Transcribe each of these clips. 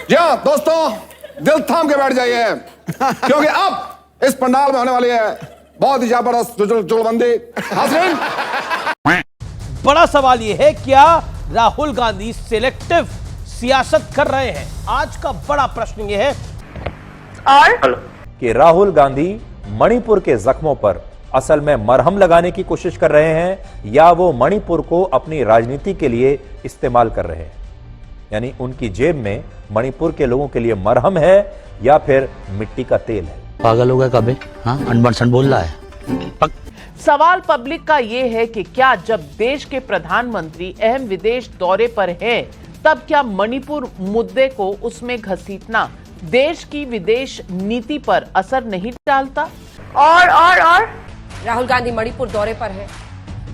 जी हाँ दोस्तों, दिल थाम के बैठ जाइए क्योंकि अब इस पंडाल में होने वाली है बहुत ही जबरदस्त जुगलबंदी। हाज़रीन, बड़ा सवाल यह है, क्या राहुल गांधी सिलेक्टिव सियासत कर रहे हैं? आज का बड़ा प्रश्न यह है। और कि राहुल गांधी मणिपुर के जख्मों पर असल में मरहम लगाने की कोशिश कर रहे हैं या वो मणिपुर को अपनी राजनीति के लिए इस्तेमाल कर रहे हैं, यानी उनकी जेब में मणिपुर के लोगों के लिए मरहम है या फिर मिट्टी का तेल है। पागल हो गया कभी? हाँ, अनबन बोल रहा है। सवाल पब्लिक का ये है कि क्या जब देश के प्रधानमंत्री अहम विदेश दौरे पर हैं, तब क्या मणिपुर मुद्दे को उसमें घसीटना देश की विदेश नीति पर असर नहीं डालता? और राहुल गांधी मणिपुर दौरे पर है,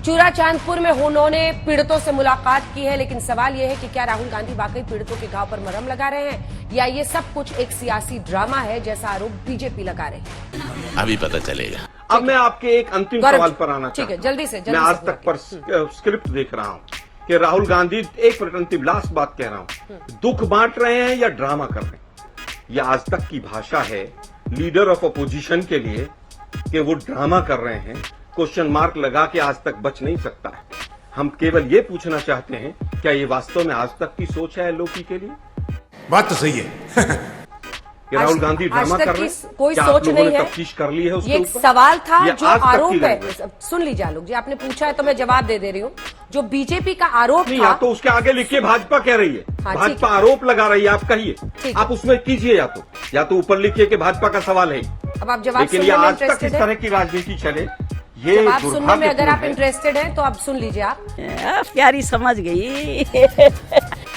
चूराचांदपुर में उन्होंने पीड़ितों से मुलाकात की है, लेकिन सवाल यह है कि क्या राहुल गांधी वाकई पीड़ितों के घाव पर मरहम लगा रहे हैं या ये सब कुछ एक सियासी ड्रामा है, जैसा आरोप बीजेपी लगा रही है? अभी पता चलेगा। अब मैं आपके एक अंतिम सवाल पर आना ठीक है, जल्दी से मैं आज तक पर स्क्रिप्ट देख रहा हूँ कि राहुल गांधी, एक मिनट अंतिम लास्ट बात कह रहा हूँ, दुख बांट रहे हैं या ड्रामा कर रहे हैं? यह आज तक की भाषा है लीडर ऑफ अपोजिशन के लिए कि वो ड्रामा कर रहे हैं, क्वेश्चन मार्क लगा के आज तक बच नहीं सकता है। हम केवल ये पूछना चाहते हैं, क्या ये वास्तव में आज तक की सोच है एलओपी के लिए? बात तो सही है कि राहुल गांधी ड्रामा कर रहे हैं? कोई क्या सोच आप लोगों नहीं ने है, तफ्तीश कर ली है उसके ये एक ऊपर? सवाल था ये जो आज तक आरोप की है। लैंग्वेज। सुन लीजिए आलोक जी, आपने पूछा है तो मैं जवाब दे रही हूँ। जो बीजेपी का आरोप नहीं, था, या तो उसके आगे लिखिए भाजपा कह रही है, हाँ, भाजपा आरोप लगा रही है, आप कहिए, ठीक। आप उसमें कीजिए, या तो ऊपर लिखिए कि भाजपा का सवाल है। अब आप जवाब लेकिन सुनने ये में आज तक इस इंटरेस्टेड तरह है? की राजनीति चले, ये जवाब सुनने में अगर आप दुर्भाग्यपूर्ण है। इंटरेस्टेड हैं तो आप सुन लीजिए। आप प्यारी समझ गई।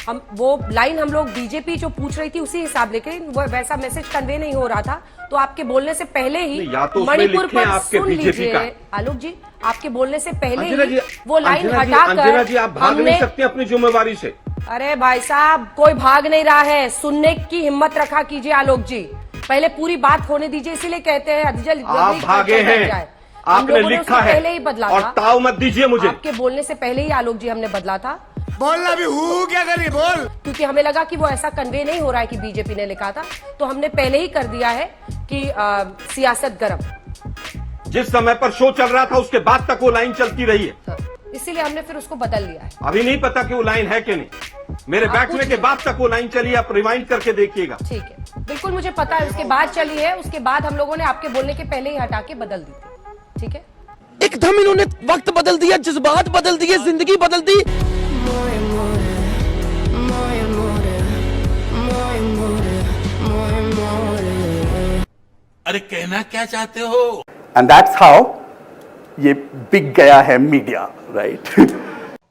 हम वो लाइन हम लोग बीजेपी जो पूछ रही थी उसी हिसाब, लेकिन वो वैसा मैसेज कन्वे नहीं हो रहा था, तो आपके बोलने से पहले ही नहीं, या तो उसमें मणिपुर लिखें पर आपके सुन बीजेपी लीजिए का। आलोक जी, आपके बोलने से पहले अंजना जी, ही वो लाइन अंजना जी, हटाकर अंजना जी, आप भाग नहीं सकते अपनी जिम्मेवारी से। अरे भाई साहब, कोई भाग नहीं रहा है, सुनने की हिम्मत रखा कीजिए आलोक जी, पहले पूरी बात होने दीजिए, इसीलिए कहते हैं आप भागे हैं, आपने लिखा है पहले ही बदला और था। ताव मत दीजिए मुझे। आपके बोलने से पहले ही आलोक जी हमने बदला था, बोलना भी हूँ क्या करी बोल, क्योंकि हमें लगा कि वो ऐसा कन्वे नहीं हो रहा है कि बीजेपी ने लिखा था, तो हमने पहले ही कर दिया है कि सियासत गरम। जिस समय पर शो चल रहा था उसके बाद तक वो लाइन चलती रही है, इसीलिए हमने फिर उसको बदल लिया है। अभी नहीं पता कि वो लाइन है कि नहीं। मेरे बैठने के बाद तक वो लाइन चली, आप रिवाइंड करके देखिएगा। ठीक है, बिल्कुल मुझे पता है, उसके बाद चली है, उसके बाद हम लोगों ने आपके बोलने के पहले ही हटा के बदल दी थी। ठीक है, एकदम इन्होंने वक्त बदल दिया, जज्बात बदल दिए, जिंदगी बदल दी। अरे कहना क्या चाहते हो? एंड दैट्स हाउ ये बिक गया है मीडिया, राइट?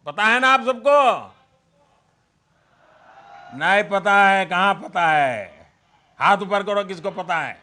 पता है ना आप सबको? नहीं पता है? कहां पता है? हाथ ऊपर करो किसको पता है।